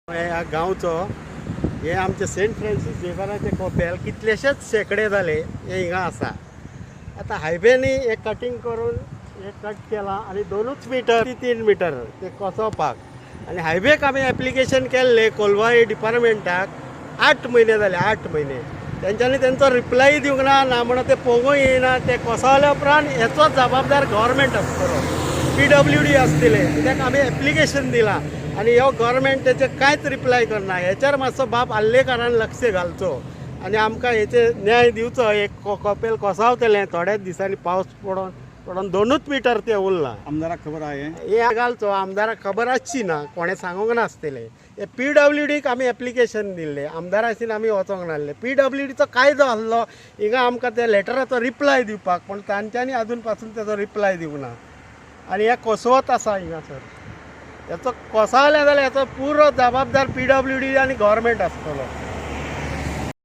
ह्या गांवचो हे आमचे सेंट फ्रांसीस झेवियराचे कॉपेल कितलेशेच शेकडे झाले हे हिंगा आसा. आता हायवेनी हे कटिंग करून हे कट केला आणि 2 मीटर ती 3 मीटर ते कोसोवपाक आणि हायवेक आमी एप्लिकेशन केल्ले कोलवा डिपार्टमेंटाक 8 महिने जाले. 8 महिने तेंच्यांनी तेंचो रिप्लाय दिवंक ना म्हणून ते पळोवंक येयना. ते कोसवल्या उपरांत हेचो जबाबदार गव्हर्मेंट आसतलो, PWD आसतले. कित्याक आमी एप्लिकेशन दिलां आणि ह्यो गव्हर्मेंट तेचे कांयच रिप्लाय करना. हेचेर मातसो बाब आल्लेकारान लक्ष घालचो आणि आमकां हेचे न्याय दिवचो. एक कॉपेल कोसावतलें थोड्याच दिसांनी पावस पडोन 2 मीटर ते उरलां. आमदाराक खबर आहे हे घालचो. आमदाराक खबर आसची ना, कोणें सांगूंक नासतलें. हे PWDक आमी एप्लिकेशन दिल्लें, आमदाराशीन आमी वचोंक नासलें. PWDचो कायदो आसलो हिंगा आमकां त्या लेटराचो रिप्लाय दिवपाक, पण तांच्यांनी अजून पासून तेजो रिप्लाय दिवंक ना. आनी हे कोसवत आसा हिंगासर. हेचो कोसावलें जाल्यार हेचो पुरो जबाबदार PWD आनी गव्हर्मेंट आसतलो.